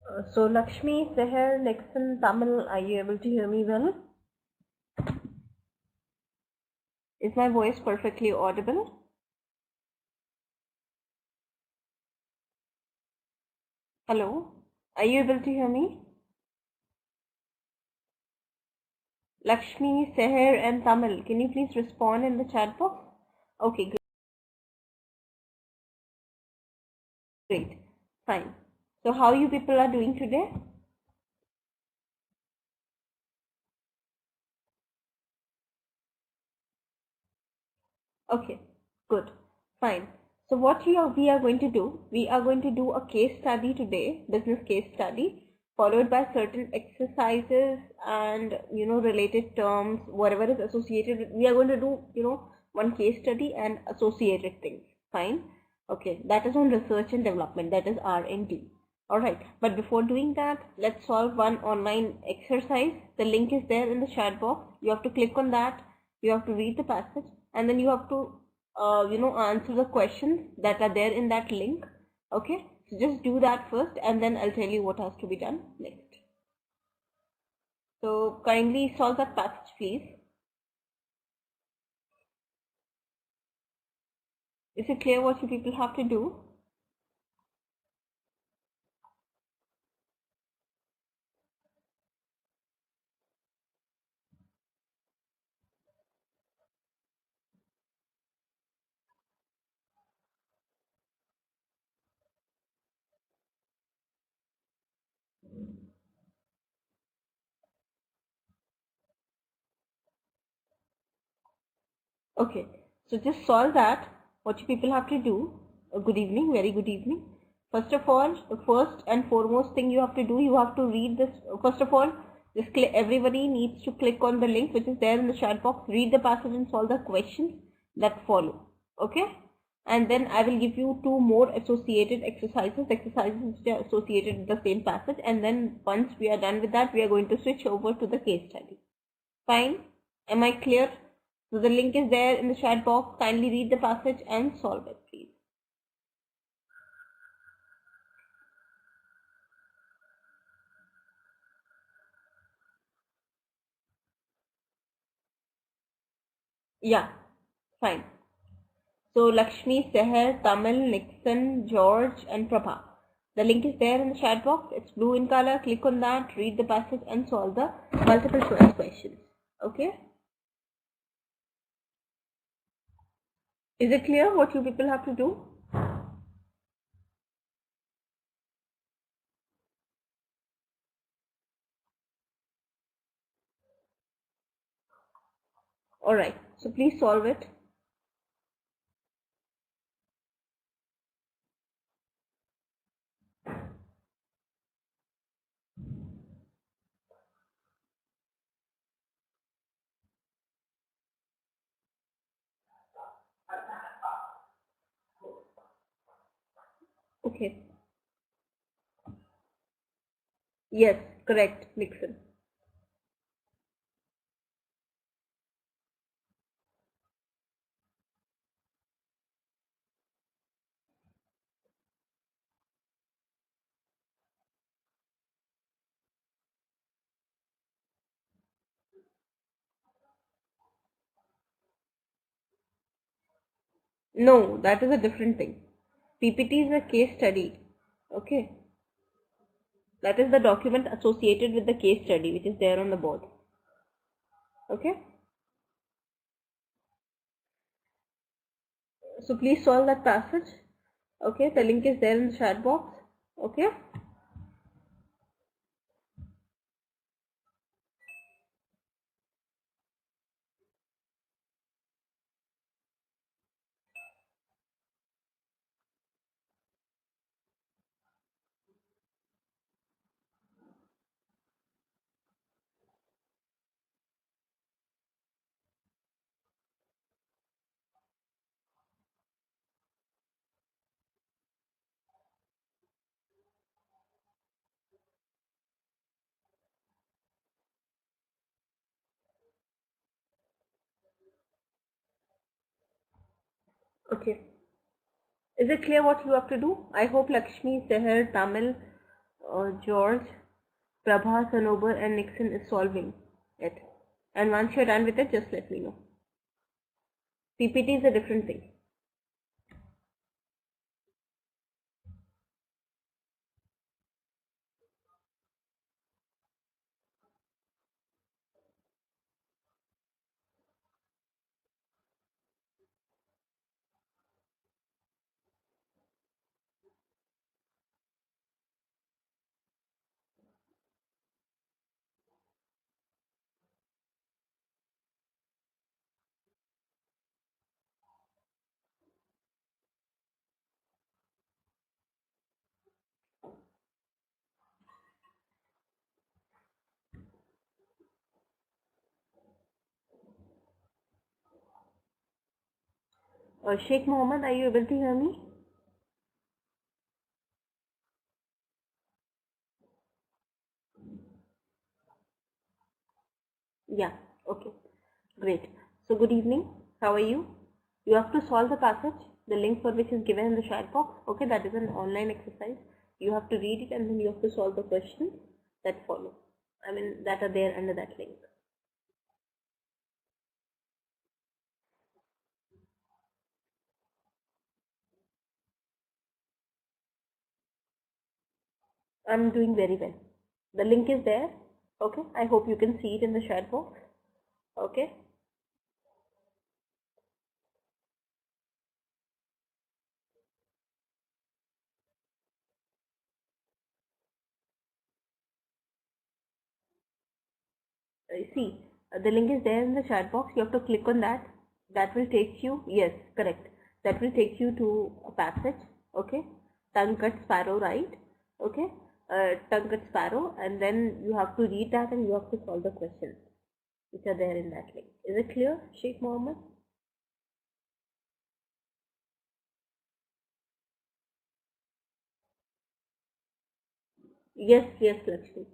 So Lakshmi, Seher, Nixon, Tamil, are you able to hear me well? Is my voice perfectly audible? Hello? Are you able to hear me? Lakshmi, Seher and Tamil, can you please respond in the chat box? Okay, great. Fine. So how you people are doing today? Okay, good. Fine. So what we are going to do, we are going to do a case study today, business case study, followed by certain exercises and related terms, whatever is associated with, we are going to do one case study and associated things. Fine. Okay, that is on research and development, that is R&D. Alright, but before doing that, let's solve one online exercise. The link is there in the chat box. You have to click on that. You have to read the passage and then you have to answer the questions that are there in that link. Okay, so just do that first and then I'll tell you what has to be done next. So kindly solve that passage, please. Is it clear what you people have to do? Okay, so just solve that. What you people have to do, good evening, very good evening. First of all, the first and foremost thing you have to do, you have to read this. First of all, just everybody needs to click on the link which is there in the chat box, read the passage and solve the questions that follow. Okay, and then I will give you two more associated exercises which are associated with the same passage, and then once we are done with that, we are going to switch over to the case study. Fine, am I clear? So the link is there in the chat box. Kindly read the passage and solve it, please. Yeah, fine. So Lakshmi, Seher, Tamil, Nixon, George and Prabha. The link is there in the chat box. It's blue in color. Click on that, read the passage and solve the multiple choice questions. Okay? Is it clear what you people have to do? Alright, so please solve it. Okay. Yes, correct, Nixon. No, that is a different thing. PPT is a case study. Okay. That is the document associated with the case study which is there on the board. Okay. So please solve that passage. Okay. The link is there in the chat box. Okay. Okay. Is it clear what you have to do? I hope Lakshmi, Seher, Tamil, George, Prabha, Sanober, and Nixon is solving it. And once you're done with it, just let me know. PPT is a different thing. Sheikh Mohammed, are you able to hear me? Yeah, okay, great. So, good evening. How are you? You have to solve the passage, the link for which is given in the chat box. Okay, that is an online exercise. You have to read it and then you have to solve the questions that follow. I mean, that are there under that link. I'm doing very well. The link is there. Okay, I hope you can see it in the chat box. Okay. See, the link is there in the chat box. You have to click on that. That will take you, yes, correct. That will take you to a passage. Okay. Tongue cut sparrow, right? Okay. Tongue cut sparrow, and then you have to read that and you have to solve the questions which are there in that link. Is it clear, Sheikh Mohammed? Yes, yes, Lakshmi.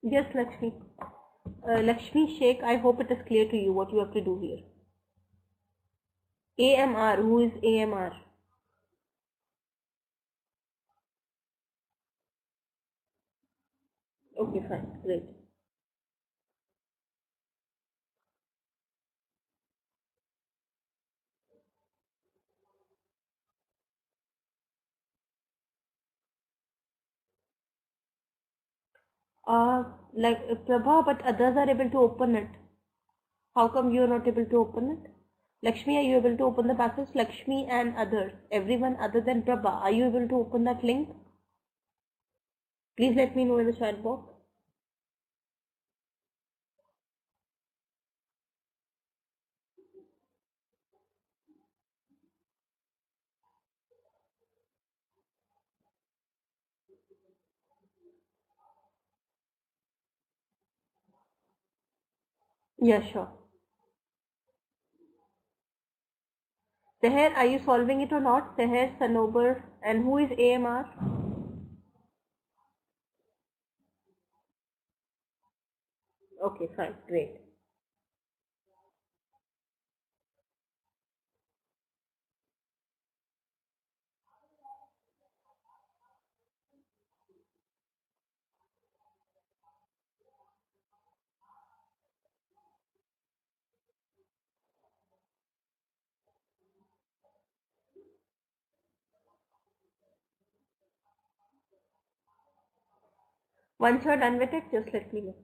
Yes, Lakshmi. Lakshmi Sheikh, I hope it is clear to you what you have to do here. AMR, who is AMR? Okay, fine, great. Like Prabha, but others are able to open it. How come you are not able to open it? Lakshmi, are you able to open the passage? Lakshmi and others, everyone other than Prabha, are you able to open that link? Please let me know in the chat box. Yeah, sure. Seher, are you solving it or not? Seher, Sanober, and who is AMR? Okay, fine, great. Once you're done with it, just let me know.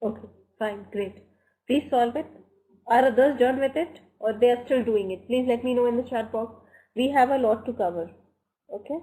Okay, fine, great. Please solve it. Are others done with it or they are still doing it? Please let me know in the chat box. We have a lot to cover. Okay.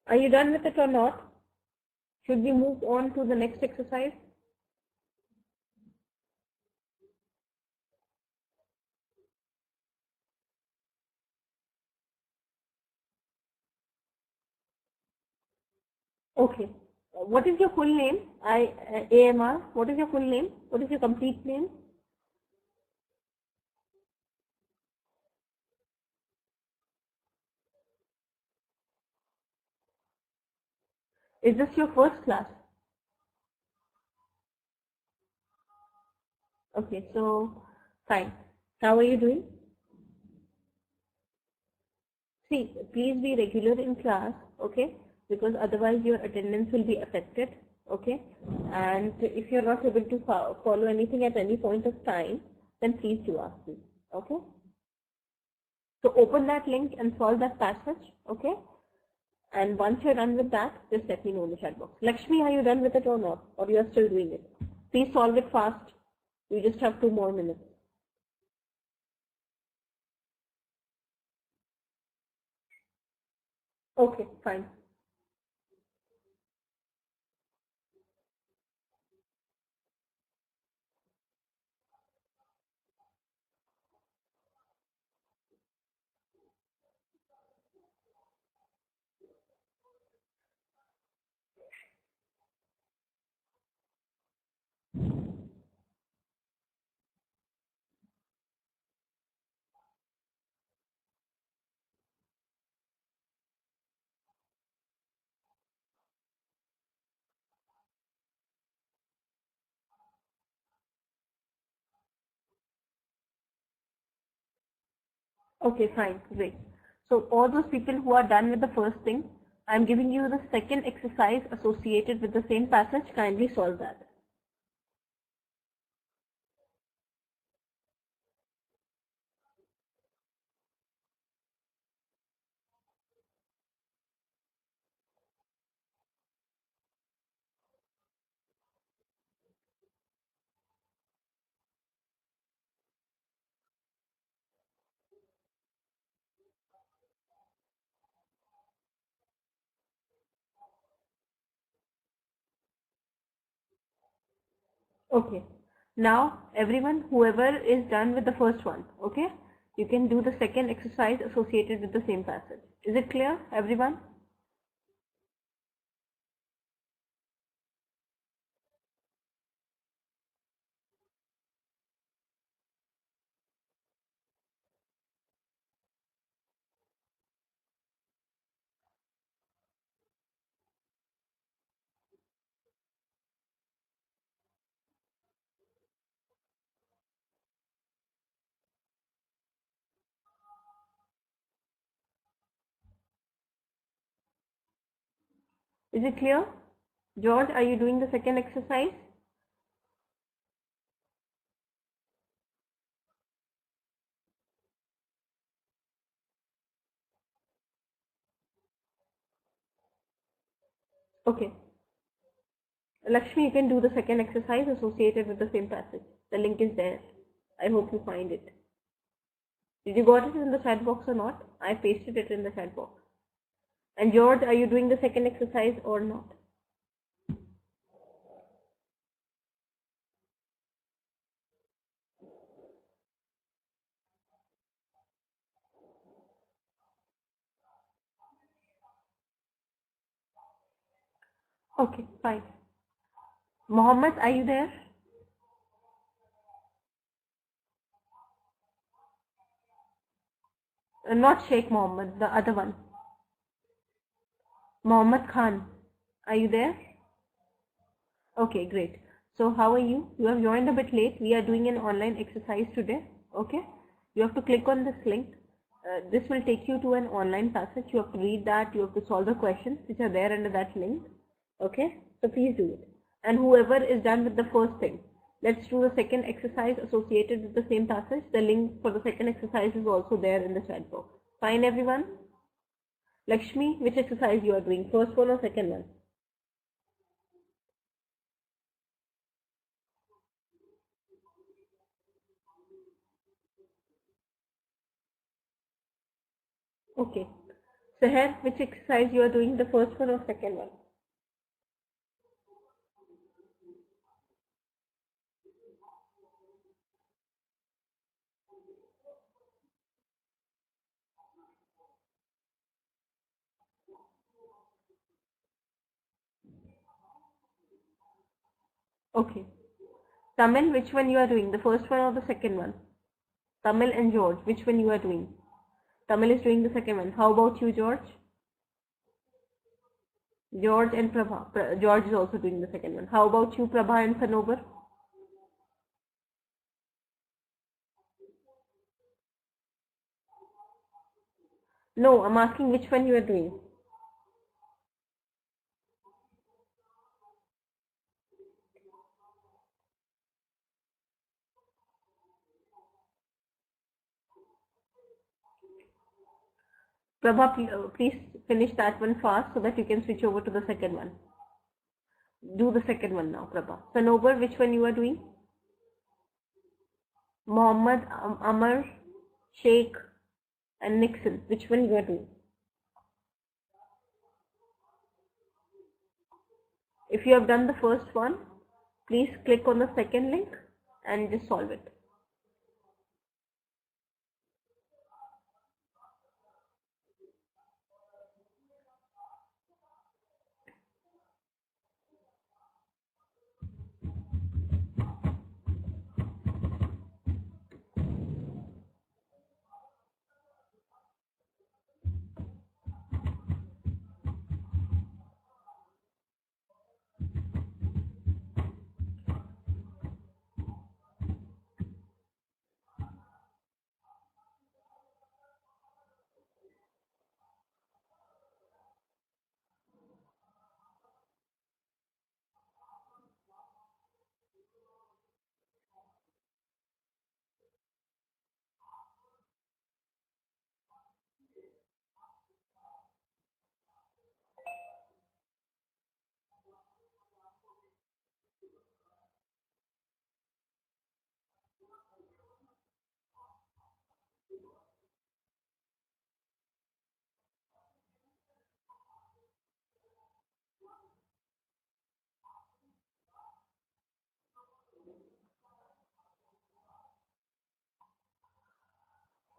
Are you done with it or not? Should we move on to the next exercise? Okay. What is your full name? AMR. What is your full name? What is your complete name? Is this your first class? Okay, so fine. How are you doing? See, please be regular in class, okay? Because otherwise your attendance will be affected, okay? And if you're not able to follow anything at any point of time, then please do ask me, okay? So open that link and solve that passage, okay? And once you're done with that, just let me know in the chat box. Lakshmi, are you done with it or not? Or you are still doing it? Please solve it fast. We just have 2 more minutes. Okay, fine. Okay, fine, great. So all those people who are done with the first thing, I'm giving you the second exercise associated with the same passage. Kindly solve that. Okay. Now everyone, whoever is done with the first one, okay, you can do the second exercise associated with the same passage. Is it clear, everyone? Is it clear? George, are you doing the second exercise? Okay. Lakshmi, you can do the second exercise associated with the same passage. The link is there. I hope you find it. Did you got it in the chat box or not? I pasted it in the chat box. And George, are you doing the second exercise or not? Okay, fine. Mohammed, are you there? Not Sheikh Mohammed, the other one. Mohammed Khan, are you there? Okay, great. So how are you? You have joined a bit late. We are doing an online exercise today. Okay. You have to click on this link. This will take you to an online passage. You have to read that. You have to solve the questions which are there under that link. Okay. So please do it. And whoever is done with the first thing, let's do the second exercise associated with the same passage. The link for the second exercise is also there in the chat box. Fine, everyone? Lakshmi, which exercise you are doing? First one or second one? Okay. Seher, which exercise you are doing? The first one or second one? Okay. Tamil, which one you are doing? The first one or the second one? Tamil and George, which one you are doing? Tamil is doing the second one. How about you, George? George and Prabha. George is also doing the second one. How about you, Prabha and Sanobar? No, I'm asking which one you are doing. Prabha, please finish that one fast so that you can switch over to the second one. Do the second one now, Prabha. Sanobar, which one you are doing? Mohammed, Amar, Sheikh, and Nixon. Which one you are doing? If you have done the first one, please click on the second link and just solve it.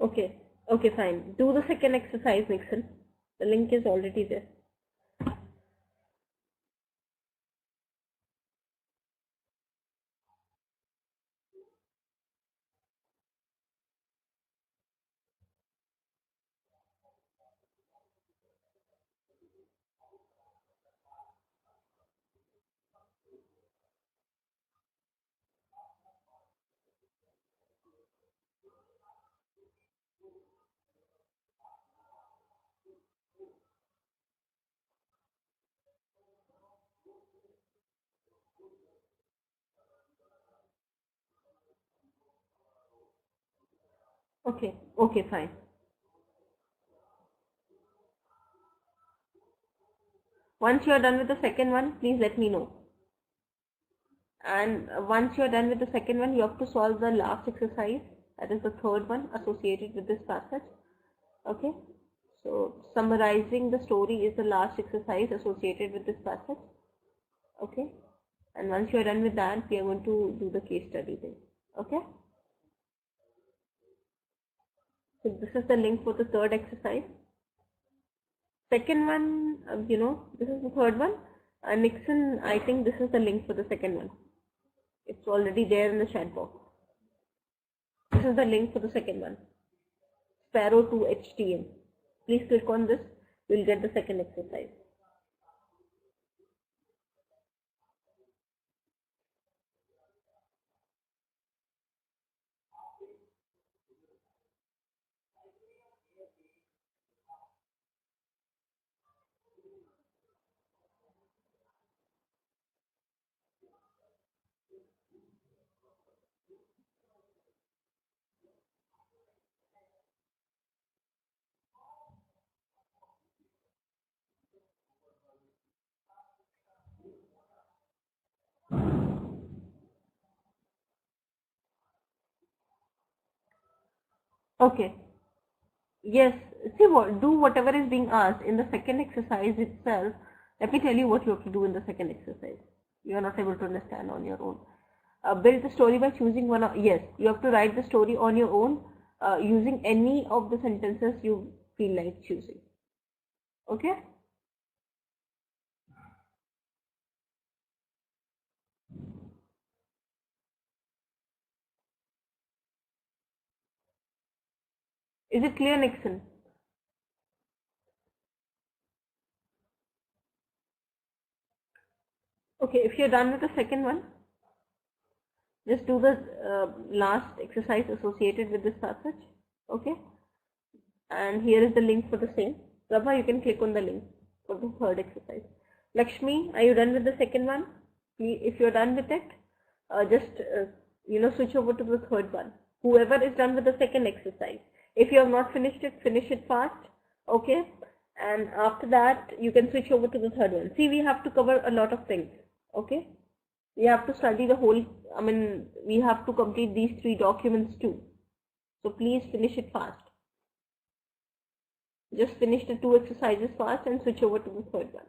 Okay, okay, fine. Do the second exercise, Nixon. The link is already there. Okay, okay, fine. Once you are done with the second one, please let me know. And once you are done with the second one, you have to solve the last exercise. That is the third one associated with this passage. Okay. So summarizing the story is the last exercise associated with this passage. Okay. And once you are done with that, we are going to do the case study thing. Okay. So this is the link for the third exercise. Second one, this is the third one. Nixon, I think this is the link for the second one. It's already there in the chat box. This is the link for the second one. Sparrow 2 HTM. Please click on this. You will get the second exercise. Okay. Yes. See what, do whatever is being asked in the second exercise itself. Let me tell you what you have to do in the second exercise. You are not able to understand on your own. Build the story by choosing one. Yes, you have to write the story on your own, using any of the sentences you feel like choosing. Okay. Is it clear, Nixon? Okay, if you're done with the second one, just do the last exercise associated with this passage. Okay, and here is the link for the same. Prabha, you can click on the link for the third exercise. Lakshmi, are you done with the second one? If you're done with it, just switch over to the third one. Whoever is done with the second exercise, if you have not finished it, finish it fast. Okay, and after that you can switch over to the third one. See, we have to cover a lot of things. Okay, we have to study the whole, we have to complete these 3 documents too. So please finish it fast. Just finish the 2 exercises fast and switch over to the third one.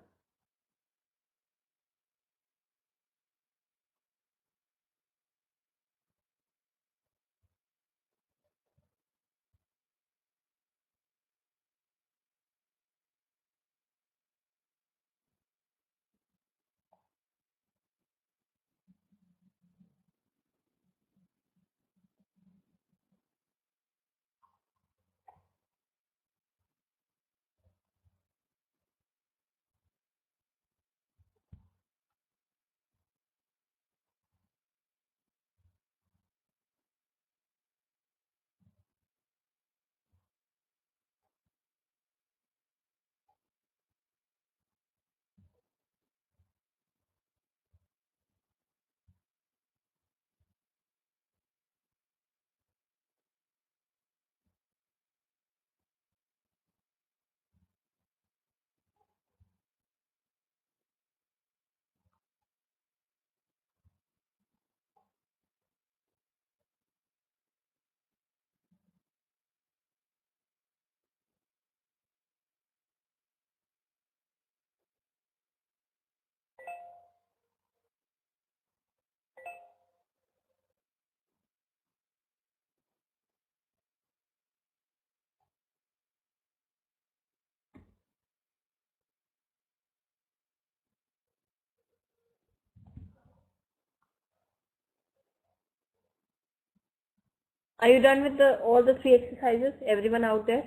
Are you done with all the 3 exercises? Everyone out there?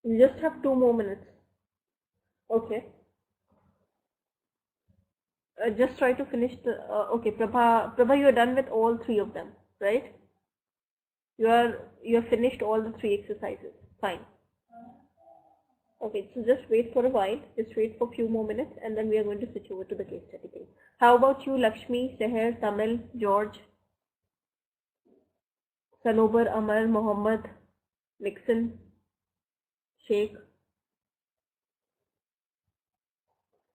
You just have 2 more minutes. Okay. Just try to finish the. Okay, Prabha, you are done with all 3 of them, right? You have finished all the 3 exercises. Fine. Okay, so just wait for a while. Just wait for a few more minutes, and then we are going to switch over to the case study page. How about you, Lakshmi, Seher, Tamil, George, Sanobar, Amar, Mohammed, Nixon, Sheikh?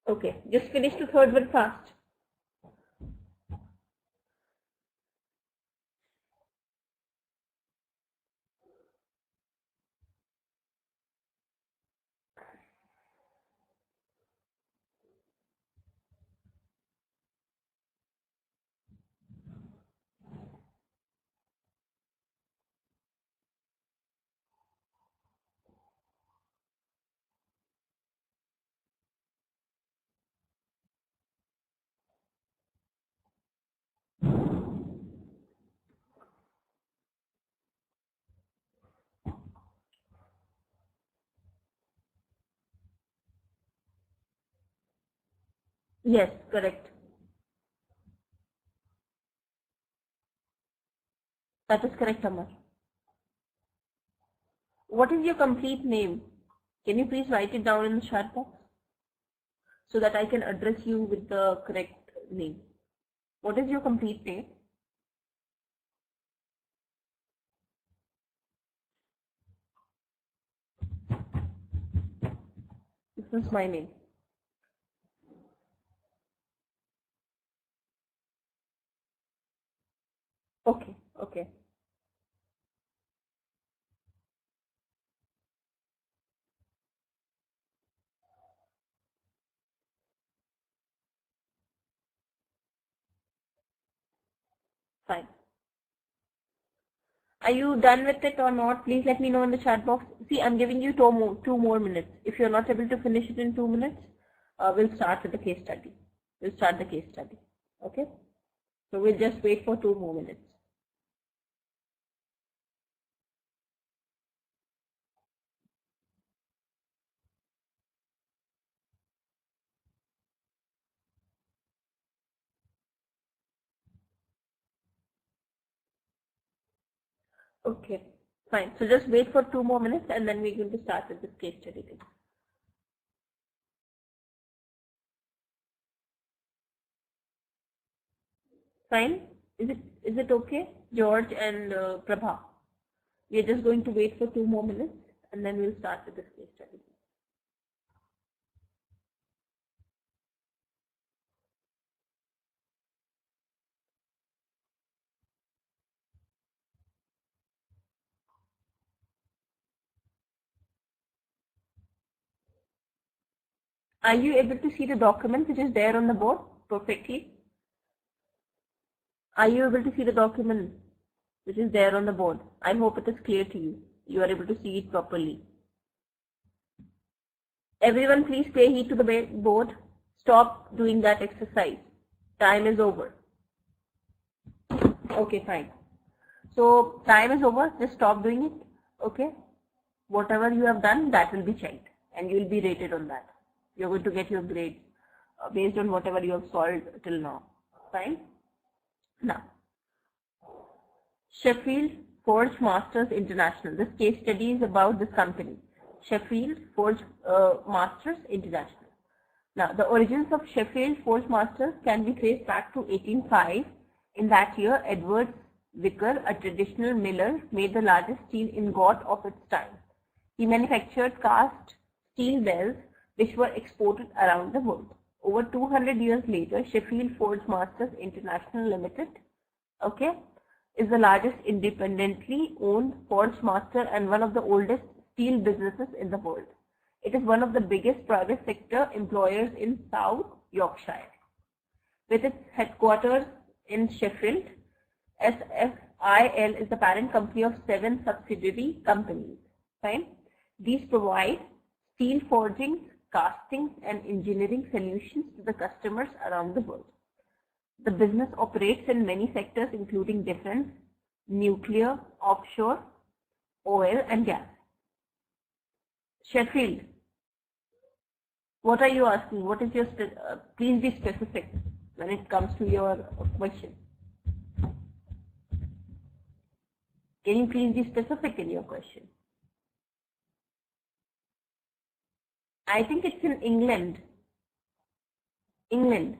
Okay, just finish the third one fast. Yes, correct. That is correct, Amar. What is your complete name? Can you please write it down in the chat box so that I can address you with the correct name? What is your complete name? is my name. Okay, okay. Fine. Are you done with it or not? Please let me know in the chat box. See, I'm giving you two more minutes. If you're not able to finish it in 2 minutes, we'll start with the case study. We'll start the case study. Okay? So we'll just wait for 2 more minutes. Okay, fine. So just wait for 2 more minutes and then we're going to start with this case study. Fine? Is it okay, George and Prabha? We are just going to wait for 2 more minutes and then we'll start with this case study. Are you able to see the document which is there on the board perfectly? Are you able to see the document which is there on the board? I hope it is clear to you. You are able to see it properly. Everyone please pay heed to the board. Stop doing that exercise. Time is over. Okay, fine. So time is over. Just stop doing it. Okay. Whatever you have done, that will be checked and you will be rated on that. You're going to get your grade based on whatever you have solved till now. Fine. Now, Sheffield Forge Masters International. This case study is about this company, Sheffield Forge Masters International. Now, the origins of Sheffield Forge Masters can be traced back to 1805. In that year, Edward Vicker, a traditional miller, made the largest steel ingot of its time. He manufactured cast steel bells which were exported around the world. Over 200 years later, Sheffield Forge Masters International Limited, okay, is the largest independently owned forge master and one of the oldest steel businesses in the world. It is one of the biggest private sector employers in South Yorkshire. With its headquarters in Sheffield, SFIL is the parent company of 7 subsidiary companies. Fine. These provide steel forging, castings and engineering solutions to the customers around the world. The business operates in many sectors including defense, nuclear, offshore, oil and gas. Sheffield, what are you asking? What is your, please be specific when it comes to your question. Can you please be specific in your question? I think it's in England. England.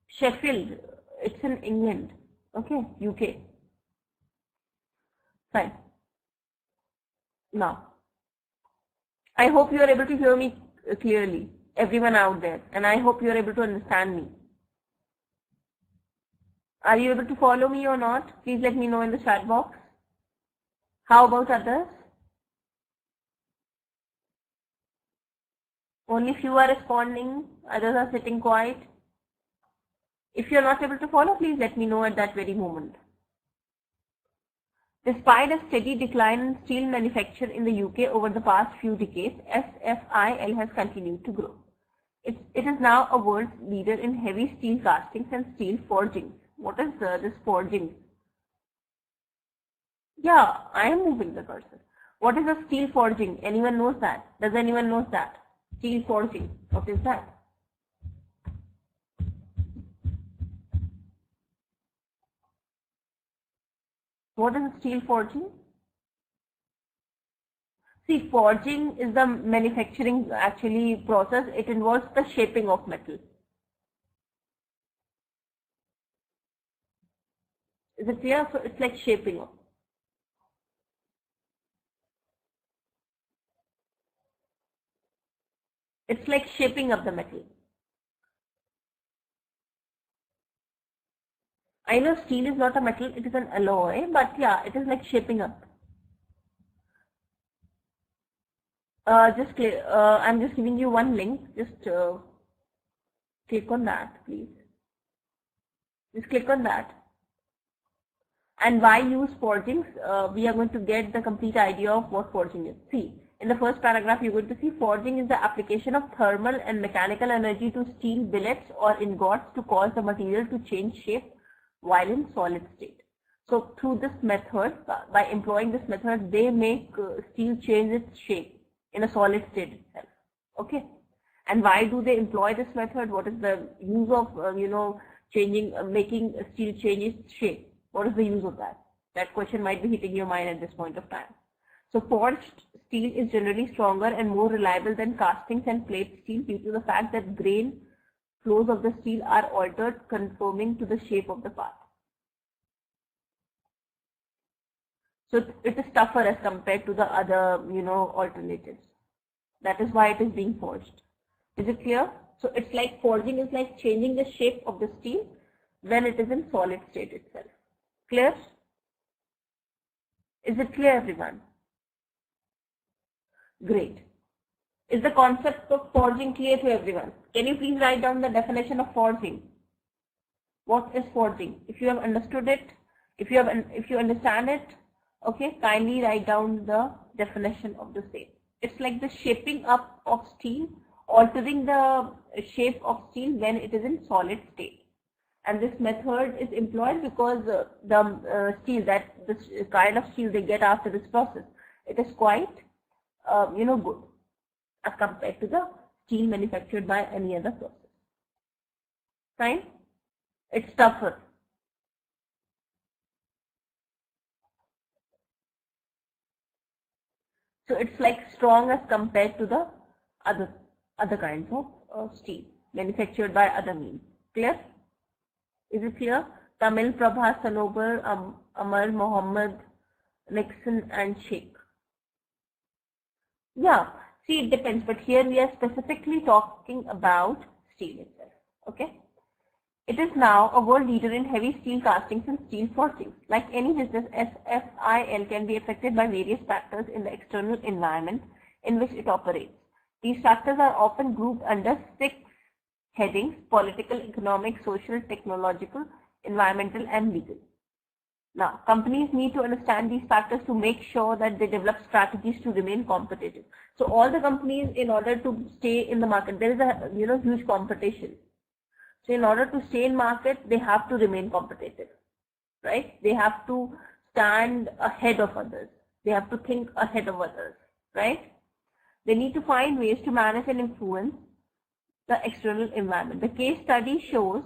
Sheffield, it's in England. Okay, UK. Fine. Now, I hope you are able to hear me clearly, everyone out there, and I hope you are able to understand me. Are you able to follow me or not? Please let me know in the chat box. How about others? Only few are responding, others are sitting quiet. If you are not able to follow, please let me know at that very moment. Despite a steady decline in steel manufacture in the UK over the past few decades, SFIL has continued to grow. It is now a world leader in heavy steel castings and steel forging. What is this forging? Yeah, I am moving the cursor. What is a steel forging? Anyone knows that? Does anyone knows that? Steel forging. What is that? What is steel forging? See, forging is the manufacturing actually process. It involves the shaping of metal. Is it clear? So it's like shaping of. It's like shaping up the metal. I know steel is not a metal, it is an alloy, but yeah, it is like shaping up. I'm just giving you one link. Just click on that, please. Just click on that. And why use forgings? We are going to get the complete idea of what forging is. See, in the first paragraph, you're going to see forging is the application of thermal and mechanical energy to steel billets or ingots to cause the material to change shape while in solid state. So through this method, by employing this method, they make steel change its shape in a solid state itself. Okay. And why do they employ this method? What is the use of, making steel change its shape? What is the use of that? That question might be hitting your mind at this point of time. So forged steel is generally stronger and more reliable than castings and plate steel due to the fact that grain flows of the steel are altered conforming to the shape of the part. So it is tougher as compared to the other, alternatives. That is why it is being forged. Is it clear? So it's like forging is like changing the shape of the steel when it is in solid state itself. Clear? Is it clear, everyone? Great. Is the concept of forging clear to everyone? Can you please write down the definition of forging? What is forging? If you have understood it, if you understand it, okay, kindly write down the definition of the same. It's like the shaping up of steel, altering the shape of steel when it is in solid state. And this method is employed because the steel, the kind of steel they get after this process, it is quite, good as compared to the steel manufactured by any other process. Fine? It's tougher. So it's like strong as compared to the other kinds of steel manufactured by other means. Clear? Is it clear? Tamil, Prabha, Sanobar, Amar, Mohammed, Nixon and Sheikh. Yeah, see it depends, but here we are specifically talking about steel itself. Okay. It is now a world leader in heavy steel castings and steel forging. Like any business, SFIL can be affected by various factors in the external environment in which it operates. These factors are often grouped under 6 headings: political, economic, social, technological, environmental and legal. Now, companies need to understand these factors to make sure that they develop strategies to remain competitive. So all the companies, in order to stay in the market, there is a huge competition. So in order to stay in market, they have to remain competitive, right? They have to stand ahead of others. They have to think ahead of others, right? They need to find ways to manage and influence the external environment. The case study shows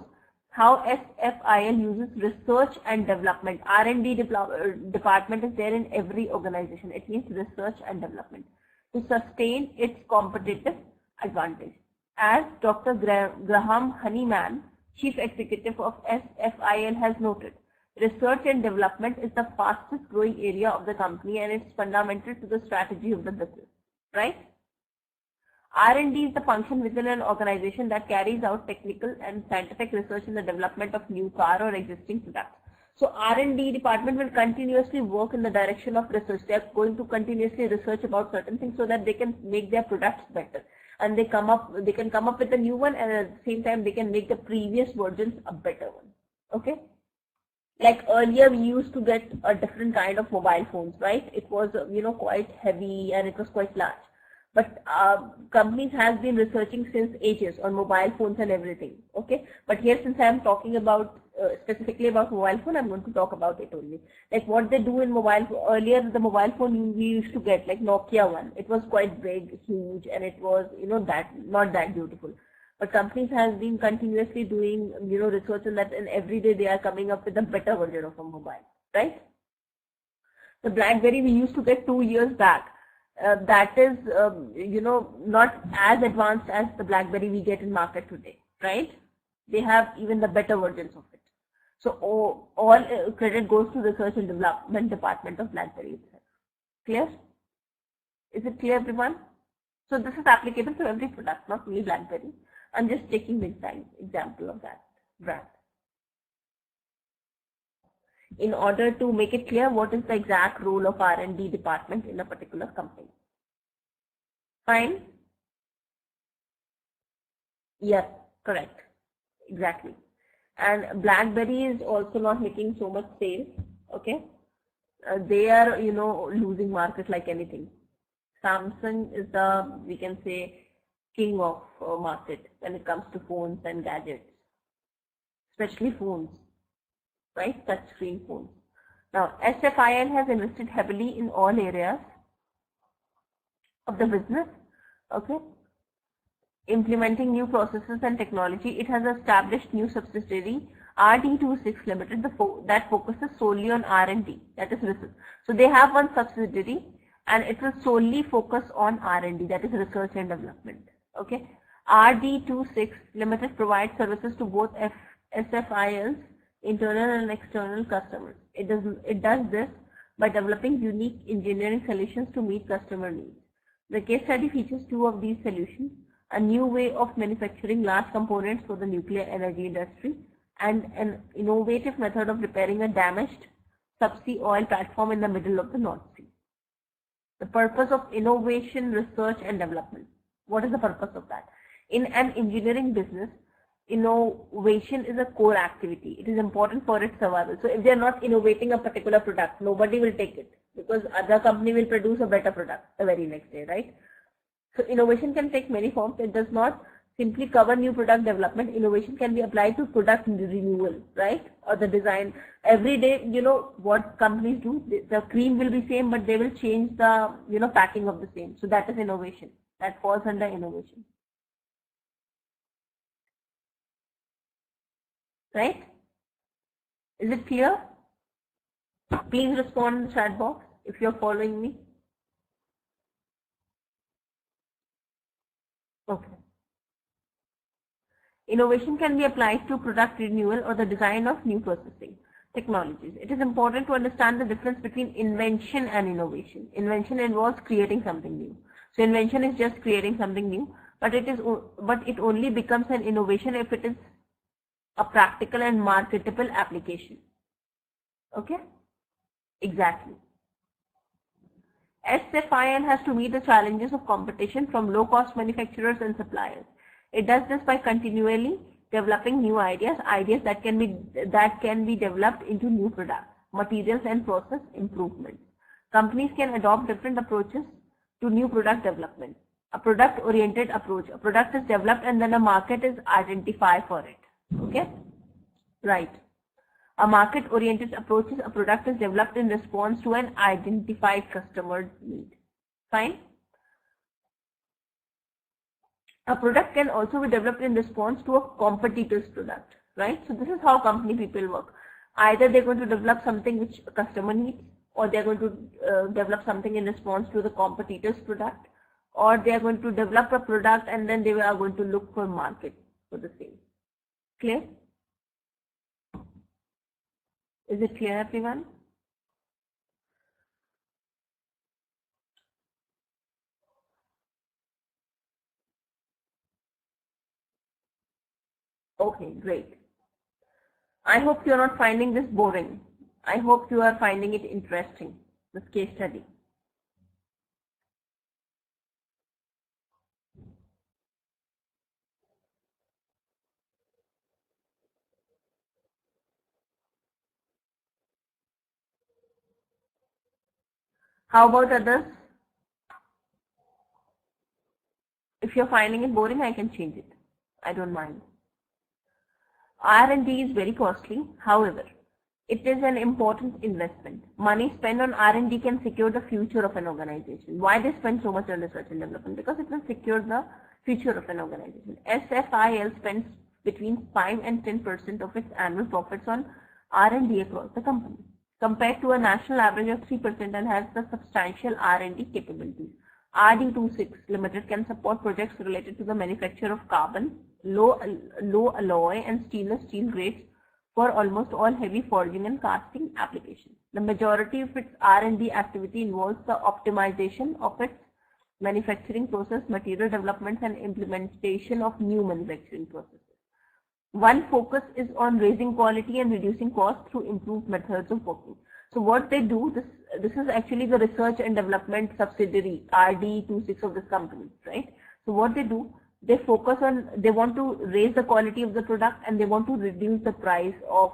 how SFIL uses research and development. R&D department is there in every organization. It means research and development to sustain its competitive advantage. As Dr. Graham Honeyman, Chief Executive of SFIL, has noted, research and development is the fastest growing area of the company and it's fundamental to the strategy of the business, right? R&D is the function within an organization that carries out technical and scientific research in the development of new car or existing products. So R&D department will continuously work in the direction of research. They are going to continuously research about certain things so that they can make their products better. And they can come up with a new one, and at the same time they can make the previous versions a better one. Okay. Like earlier we used to get a different kind of mobile phones, right? It was quite heavy and it was quite large. But companies have been researching since ages on mobile phones and everything. Okay. But here, since I am talking about specifically about mobile phone, I'm going to talk about it only. Like what they do in mobile phone. Earlier, the mobile phone we used to get, like Nokia one. It was quite big, huge, and it was not that beautiful. But companies have been continuously doing research on that, and every day they are coming up with a better version of a mobile, right? The BlackBerry we used to get 2 years back. That is not as advanced as the BlackBerry we get in market today, right? They have even the better versions of it. So all credit goes to research and development department of BlackBerry itself. Clear? Is it clear, everyone? So this is applicable to every product, not only BlackBerry. I'm just taking the example of that brand. In order to make it clear what is the exact role of R&D department in a particular company. Fine? Yes, correct. Exactly. And BlackBerry is also not making so much sales. Okay. They are, losing market like anything. Samsung is the, we can say, king of market when it comes to phones and gadgets, especially phones, right? Touchscreen phones. Now, SFIL has invested heavily in all areas of the business, okay? Implementing new processes and technology. It has established new subsidiary, RD26 Limited, that focuses solely on R&D, that is research. So they have one subsidiary and it will solely focus on R&D, that is research and development. Okay. RD26 Limited provides services to both SFIL's internal and external customers. It does this by developing unique engineering solutions to meet customer needs. The case study features two of these solutions: a new way of manufacturing large components for the nuclear energy industry and an innovative method of repairing a damaged subsea oil platform in the middle of the North Sea. The purpose of innovation, research and development. What is the purpose of that? In an engineering business, innovation is a core activity. It is important for its survival. So if they are not innovating a particular product, nobody will take it because other company will produce a better product the very next day, right? So innovation can take many forms. It does not simply cover new product development. Innovation can be applied to product renewal, right? Or the design. Every day, what companies do, the cream will be same, but they will change the, packing of the same. So that is innovation. That falls under innovation. Right? Is it clear? Please respond in the chat box if you're following me. Okay. Innovation can be applied to product renewal or the design of new processing technologies. It is important to understand the difference between invention and innovation. Invention involves creating something new. So invention is just creating something new, but it only becomes an innovation if it is a practical and marketable application. Okay? Exactly. SFIL has to meet the challenges of competition from low-cost manufacturers and suppliers. It does this by continually developing new ideas that can be developed into new products, materials and process improvements. Companies can adopt different approaches to new product development. A product-oriented approach. A product is developed and then a market is identified for it. Okay? Right. A market-oriented approach is a product is developed in response to an identified customer need. Fine? A product can also be developed in response to a competitor's product, right? So this is how company people work. Either they're going to develop something which a customer needs, or they're going to develop something in response to the competitor's product, or they're going to develop a product and then they are going to look for market for the same. Clear? Is it clear, everyone? Okay, great. I hope you are not finding this boring. I hope you are finding it interesting, this case study. How about others? If you're finding it boring, I can change it. I don't mind. R&D is very costly. However, it is an important investment. Money spent on R&D can secure the future of an organization. Why they spend so much on research and development? Because it will secure the future of an organization. SFIL spends between 5 and 10% of its annual profits on R&D across the company, compared to a national average of 3%, and has the substantial R&D capabilities. RD26 Limited can support projects related to the manufacture of carbon, low alloy and stainless steel grades for almost all heavy forging and casting applications. The majority of its R&D activity involves the optimization of its manufacturing process, material developments, and implementation of new manufacturing processes. One focus is on raising quality and reducing costs through improved methods of working. So what they do, this is actually the research and development subsidiary, RD26 of this company, right? So what they do, they focus on, they want to raise the quality of the product and they want to reduce the price of,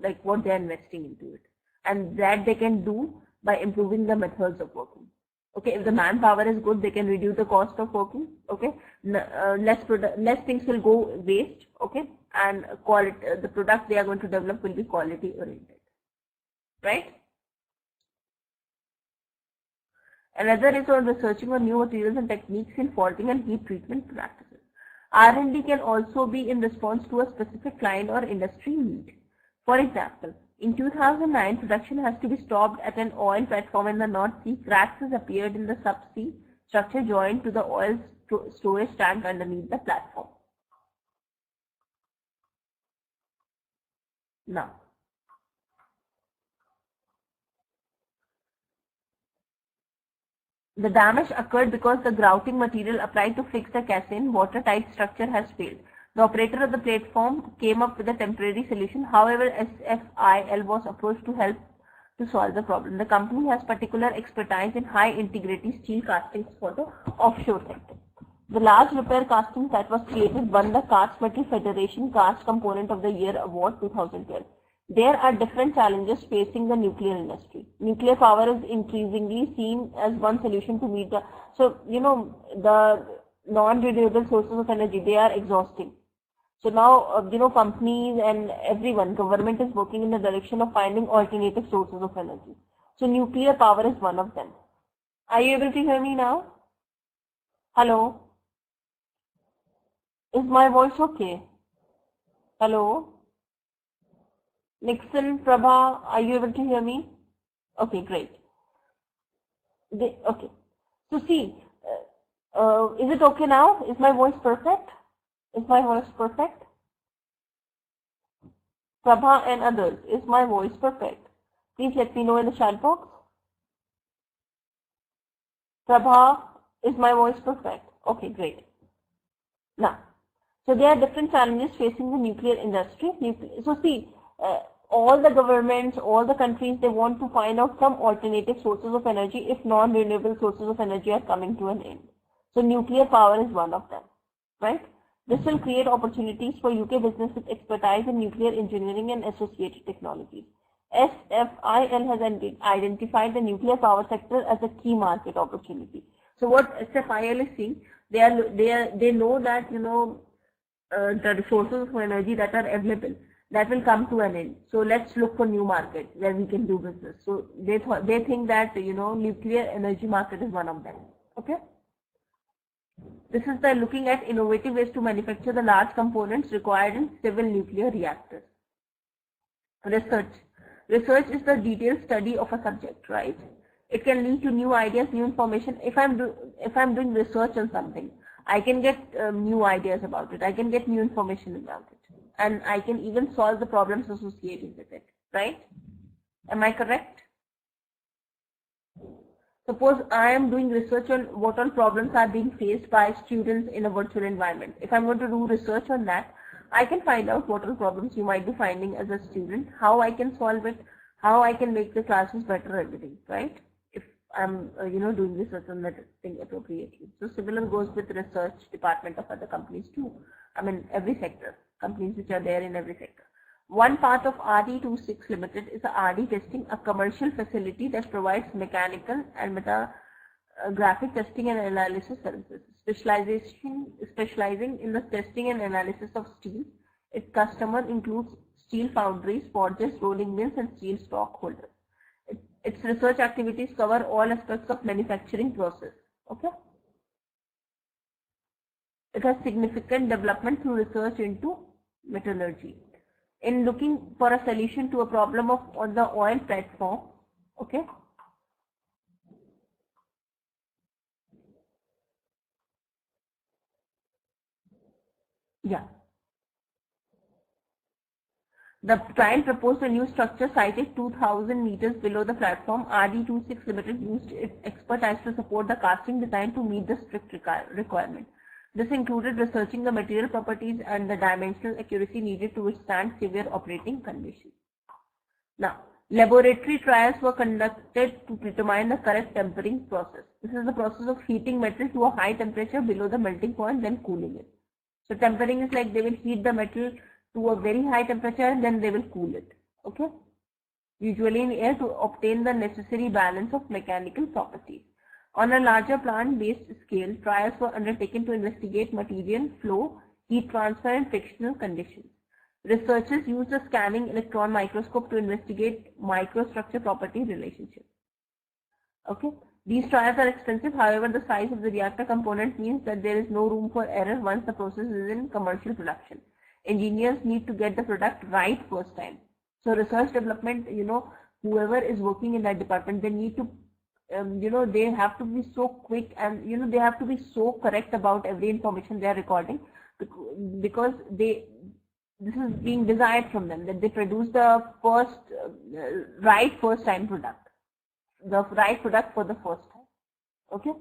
like what they are investing into it. And that they can do by improving the methods of working. Okay, if the manpower is good, they can reduce the cost of working. Okay, less things will go waste. Okay, and quality, the product they are going to develop will be quality oriented. Right? Another is on researching on new materials and techniques in faulting and heat treatment practices. R&D can also be in response to a specific client or industry need. For example, in 2009, production has to be stopped at an oil platform in the North Sea. Cracks has appeared in the subsea structure joined to the oil storage tank underneath the platform. Now, the damage occurred because the grouting material applied to fix the caisson watertight structure has failed. The operator of the platform came up with a temporary solution. However, SFIL was approached to help to solve the problem. The company has particular expertise in high integrity steel castings for the offshore sector. The large repair casting that was created won the Cast Metal Federation Cast Component of the Year Award 2012. There are different challenges facing the nuclear industry. Nuclear power is increasingly seen as one solution to meet the, the non-renewable sources of energy, they are exhausting. So now, companies and everyone, government is working in the direction of finding alternative sources of energy. So nuclear power is one of them. Are you able to hear me now? Hello? Is my voice okay? Hello? Nixon, Prabha, are you able to hear me? Okay, great. Okay. So see, is it okay now? Is my voice perfect? Is my voice perfect? Prabha and others, is my voice perfect? Please let me know in the chat box. Prabha, is my voice perfect? Okay, great. Now, so there are different challenges facing the nuclear industry. So see, all the governments, all the countries, they want to find out some alternative sources of energy if non-renewable sources of energy are coming to an end. So nuclear power is one of them, right? This will create opportunities for UK business with expertise in nuclear engineering and associated technologies. SFIL has identified the nuclear power sector as a key market opportunity. So what SFIL is seeing, they know that the resources of energy that are available, that will come to an end. So let's look for new markets where we can do business. So they think that nuclear energy market is one of them. Okay. This is the looking at innovative ways to manufacture the large components required in civil nuclear reactors. Research. Research is the detailed study of a subject, right? It can lead to new ideas, new information. If I'm doing research on something, I can get new ideas about it. I can get new information about it, and I can even solve the problems associated with it, right? Am I correct? Suppose I am doing research on what all problems are being faced by students in a virtual environment. If I'm going to do research on that, I can find out what all problems you might be finding as a student, how I can solve it, how I can make the classes better, everything, right? If I'm, doing research on that thing appropriately. So similar goes with research department of other companies too. I mean, every sector, companies which are there in every sector. One part of RD26 Limited is a RD testing, a commercial facility that provides mechanical and graphic testing and analysis services. Specializing in the testing and analysis of steel. Its customer includes steel foundries, forges, rolling mills, and steel stockholders. Its research activities cover all aspects of manufacturing process. Okay. It has significant development through research into metallurgy. In looking for a solution to a problem on the oil platform, okay. Yeah. The client proposed a new structure sited 2,000 meters below the platform. RD26 Limited used its expertise to support the casting design to meet the strict requirement. This included researching the material properties and the dimensional accuracy needed to withstand severe operating conditions. Now, laboratory trials were conducted to determine the correct tempering process. This is the process of heating metal to a high temperature below the melting point, then cooling it. So tempering is like they will heat the metal to a very high temperature and then they will cool it. Okay. Usually in air to obtain the necessary balance of mechanical properties. On a larger plant-based scale, trials were undertaken to investigate material flow, heat transfer and frictional conditions. Researchers used a scanning electron microscope to investigate microstructure property relationships. Okay. These trials are expensive, however, the size of the reactor component means that there is no room for error once the process is in commercial production. Engineers need to get the product right first time. So research development, whoever is working in that department, they need to, they have to be so quick and, they have to be so correct about every information they are recording because this is being desired from them, that they produce the first time product. The right product for the first time. Okay.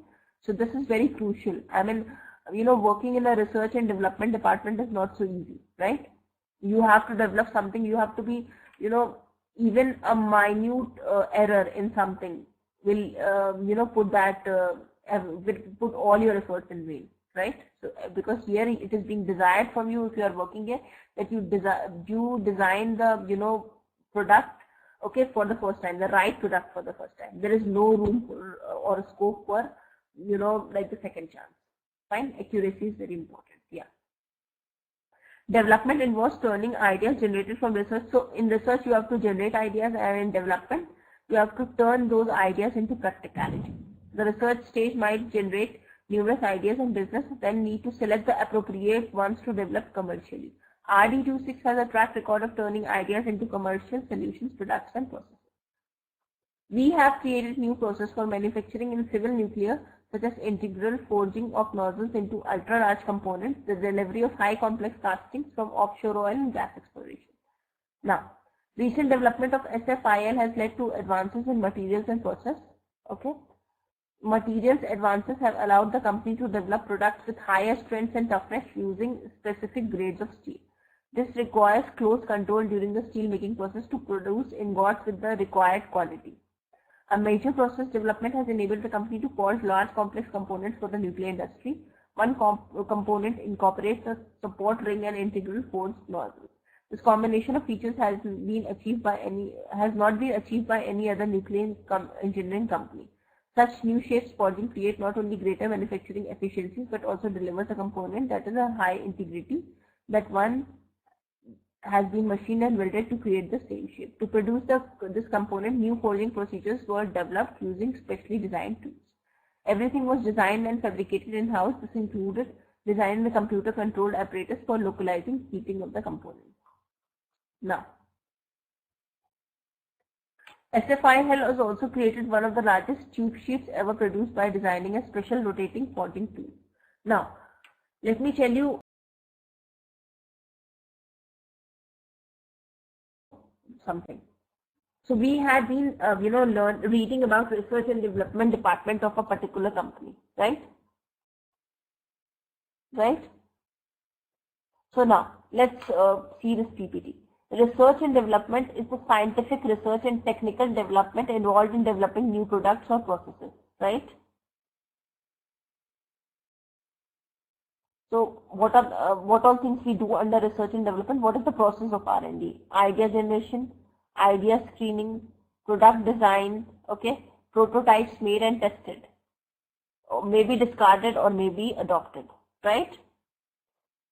So this is very crucial. I mean, working in a research and development department is not so easy, right? You have to develop something, you have to be, even a minute error in something will, put all your efforts in vain, right? So because here it is being desired from you, if you are working here, that you design the, product, okay, for the first time, the right product for the first time. There is no room for, or scope for, like the second chance. Fine, accuracy is very important. Yeah. Development involves turning ideas generated from research. So in research, you have to generate ideas, and in development, you have to turn those ideas into practicality. The research stage might generate numerous ideas in business, then need to select the appropriate ones to develop commercially. RD26 has a track record of turning ideas into commercial solutions, products, and processes. We have created new process for manufacturing in civil nuclear, such as integral forging of nozzles into ultra-large components, the delivery of high complex castings from offshore oil and gas exploration. Now, recent development of SFIL has led to advances in materials and process. Okay. Materials advances have allowed the company to develop products with higher strength and toughness using specific grades of steel. This requires close control during the steel making process to produce ingots with the required quality. A major process development has enabled the company to forge large complex components for the nuclear industry. One component incorporates a support ring and integral forged nozzles. This combination of features has not been achieved by any other nuclear engineering company. Such new shapes forging create not only greater manufacturing efficiencies but also delivers a component that is a high integrity, that one has been machined and welded to create the same shape. To produce this component, new forging procedures were developed using specially designed tools. Everything was designed and fabricated in-house. This included designing the computer-controlled apparatus for localizing heating of the components. Now, SFIL has also created one of the largest tube sheets ever produced by designing a special rotating forging tool. Now, let me tell you something. So we had been, reading about research and development department of a particular company, right? Right? So now, let's see this PPT. Research and development is the scientific research and technical development involved in developing new products or processes, right? So what all things we do under research and development? What is the process of R&D? Idea generation, idea screening, product design, okay, prototypes made and tested, or maybe discarded or maybe adopted, right?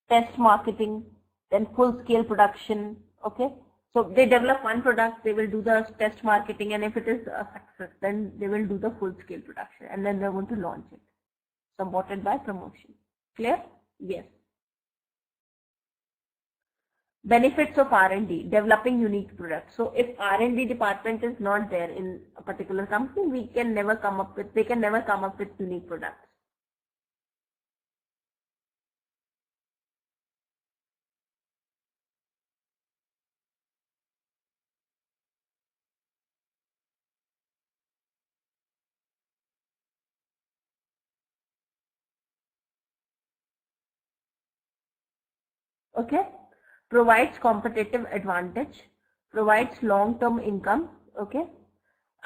Test marketing, then full-scale production, okay. So they develop one product, they will do the test marketing, and if it is a success, then they will do the full-scale production, and then they're going to launch it, supported by promotion. Clear? Yes. Benefits of R&D, developing unique products. So if R&D department is not there in a particular company, they can never come up with unique products. Okay, provides competitive advantage, provides long-term income, okay,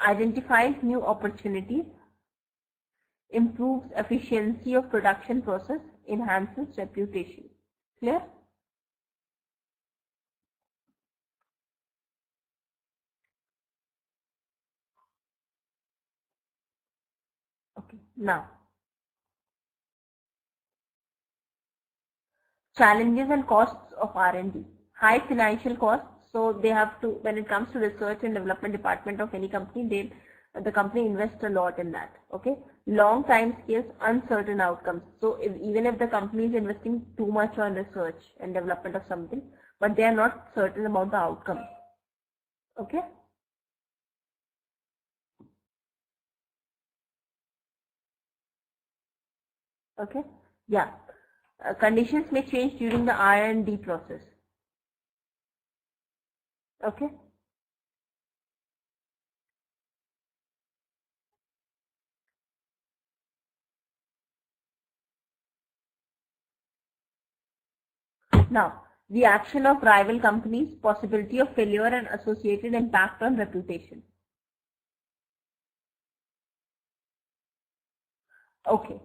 identifies new opportunities, improves efficiency of production process, enhances reputation. Clear? Okay. Now, challenges and costs of R&D. High financial costs. So they have to, when it comes to research and development department of any company, the company invests a lot in that. Okay. Long time scales, uncertain outcomes. So even if the company is investing too much on research and development of something, but they are not certain about the outcome. Okay. Okay. Yeah. Conditions may change during the R&D process. Okay. Now, the action of rival companies, possibility of failure and associated impact on reputation. Okay.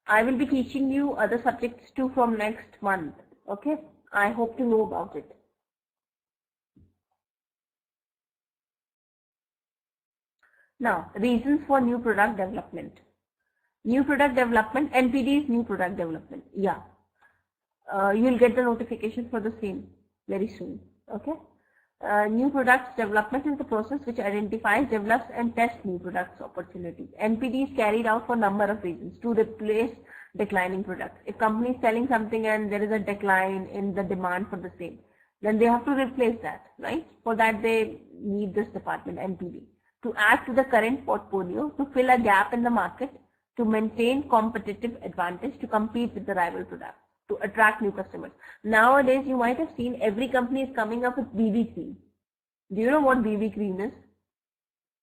I will be teaching you other subjects too from next month. Okay. I hope to know about it. Now, reasons for new product development. New product development, NPD is new product development. Yeah. You will get the notification for the same very soon. Okay. New products development is the process which identifies, develops and tests new products opportunities. NPD is carried out for number of reasons to replace declining products. If company is selling something and there is a decline in the demand for the same, then they have to replace that, right? For that they need this department, NPD, to add to the current portfolio, to fill a gap in the market, to maintain competitive advantage, to compete with the rival products, to attract new customers. Nowadays, you might have seen every company is coming up with BB cream. Do you know what BB cream is?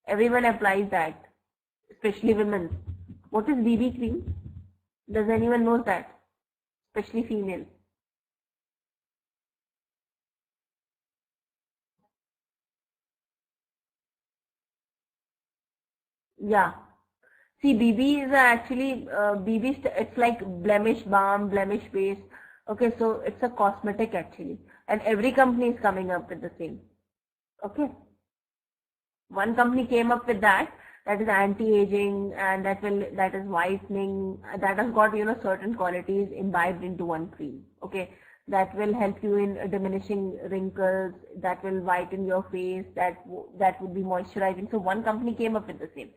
Everyone applies that, especially women. What is BB cream? Does anyone know that? Especially female. Yeah. See, BB is actually, BB, it's like blemish balm, blemish base. Okay, so it's a cosmetic actually. And every company is coming up with the same. Okay. One company came up with that is anti-aging and that is whitening, that has got, you know, certain qualities imbibed into one cream. Okay. That will help you in diminishing wrinkles, that will whiten your face, that would be moisturizing. So one company came up with the same.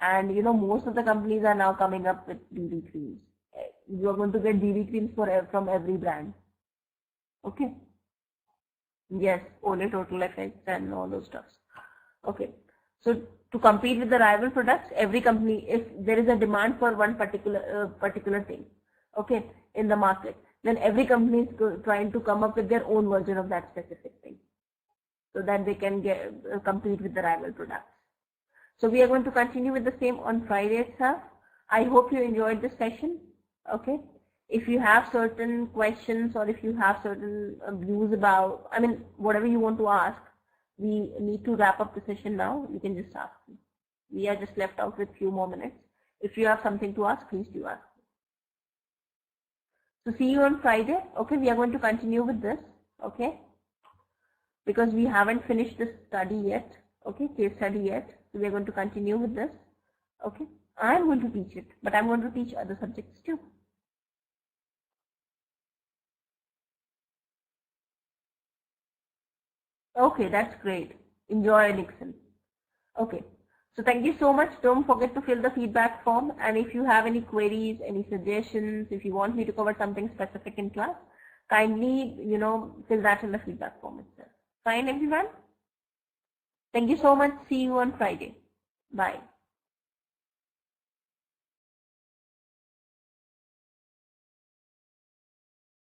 And you know, most of the companies are now coming up with BB creams. You are going to get BB creams from every brand. Okay. Yes, Olay Total Effects and all those stuffs. Okay. So to compete with the rival products, every company, if there is a demand for one particular thing, okay, in the market, then every company is trying to come up with their own version of that specific thing, so that they can compete with the rival products. So we are going to continue with the same on Friday itself. I hope you enjoyed this session. Okay. If you have certain questions or if you have certain views about, I mean, whatever you want to ask, we need to wrap up the session now. You can just ask me. We are just left out with few more minutes. If you have something to ask, please do ask. So see you on Friday. Okay. We are going to continue with this. Okay. Because we haven't finished this study yet. Okay. Case study yet. So we are going to continue with this. Okay. I'm going to teach it, but I'm going to teach other subjects too. Okay, that's great. Enjoy, Nixon. Okay. So thank you so much. Don't forget to fill the feedback form. And if you have any queries, any suggestions, if you want me to cover something specific in class, kindly, you know, fill that in the feedback form itself. Fine, everyone? Thank you so much. See you on Friday. Bye.